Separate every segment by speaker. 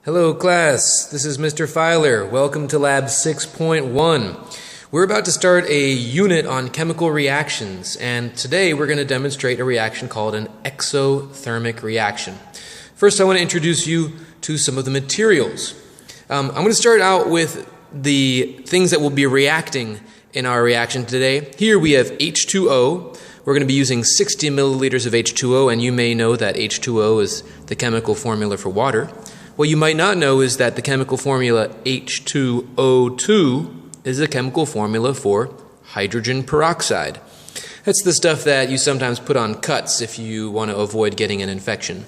Speaker 1: Hello class, this is Mr. Filer. Welcome to Lab 6.1. We're about to start a unit on chemical reactions, and today we're going to demonstrate a reaction called an exothermic reaction. First, I want to introduce you to some of the materials. I'm going to start out with the things that will be reacting in our reaction today. Here we have H2O. We're going to be using 60 milliliters of H2O, and you may know that H2O is the chemical formula for water. What you might not know is that the chemical formula H2O2 is a chemical formula for hydrogen peroxide. That's the stuff that you sometimes put on cuts if you want to avoid getting an infection.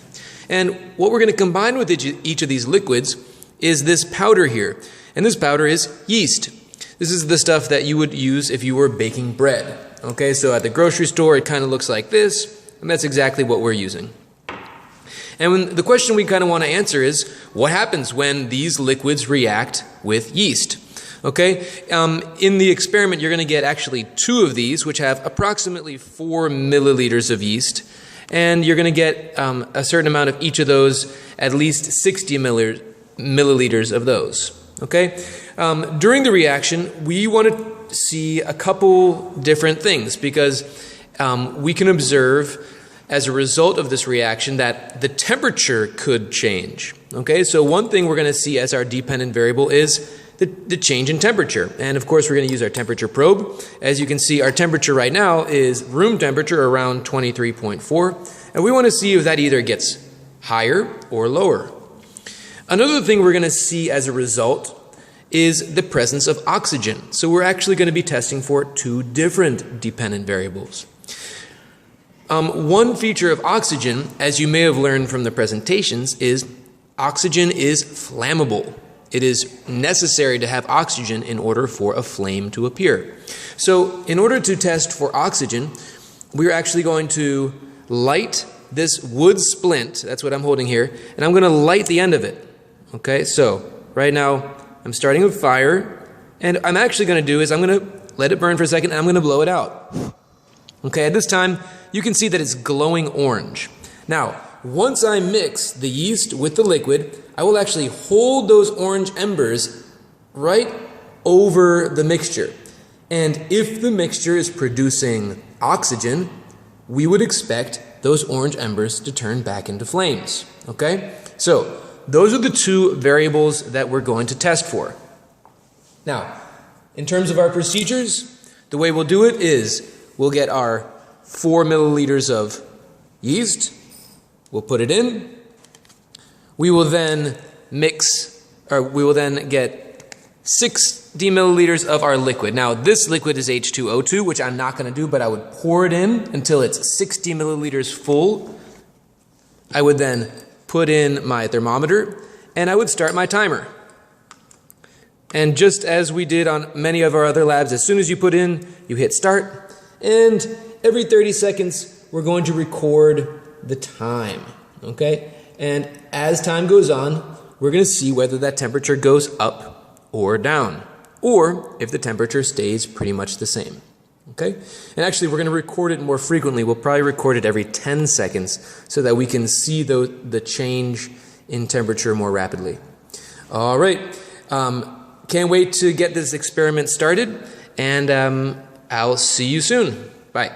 Speaker 1: And what we're going to combine with each of these liquids is this powder here. And this powder is yeast. This is the stuff that you would use if you were baking bread. Okay, so at the grocery store it kind of looks like this, and that's exactly what we're using. And the question we kind of want to answer is, what happens when these liquids react with yeast? Okay, in the experiment you're going to get actually 2 of these, which have approximately 4 milliliters of yeast, and you're going to get a certain amount of each of those, at least 60 milliliters of those. Okay, during the reaction we want to see a couple different things, because we can observe as a result of this reaction that the temperature could change. Okay, so one thing we're going to see as our dependent variable is the change in temperature. And of course we're going to use our temperature probe. As you can see, our temperature right now is room temperature around 23.4, and we want to see if that either gets higher or lower. Another thing we're going to see as a result is the presence of oxygen. So we're actually going to be testing for 2 different dependent variables. One feature of oxygen, as you may have learned from the presentations, is oxygen is flammable. It is necessary to have oxygen in order for a flame to appear. So in order to test for oxygen, we're actually going to light this wood splint, that's what I'm holding here, and I'm going to light the end of it. Okay, so right now I'm starting a fire, and I'm actually going to do is I'm going to let it burn for a second, and I'm going to blow it out. Okay, at this time, you can see that it's glowing orange. Now, once I mix the yeast with the liquid, I will actually hold those orange embers right over the mixture. And if the mixture is producing oxygen, we would expect those orange embers to turn back into flames. Okay? So, those are the 2 variables that we're going to test for. Now, in terms of our procedures, the way we'll do it is we'll get our 4 milliliters of yeast, we'll put it in, we will then get 60 milliliters of our liquid. Now this liquid is H2O2, which I'm not going to do, but I would pour it in until it's 60 milliliters full. I would then put in my thermometer, and I would start my timer. And just as we did on many of our other labs, as soon as you put in, you hit start, and every 30 seconds we're going to record the time. Okay? And as time goes on, we're going to see whether that temperature goes up or down, or if the temperature stays pretty much the same. Okay? And actually we're going to record it more frequently. We'll probably record it every 10 seconds so that we can see the change in temperature more rapidly. All right. Can't wait to get this experiment started, and I'll see you soon. Bye.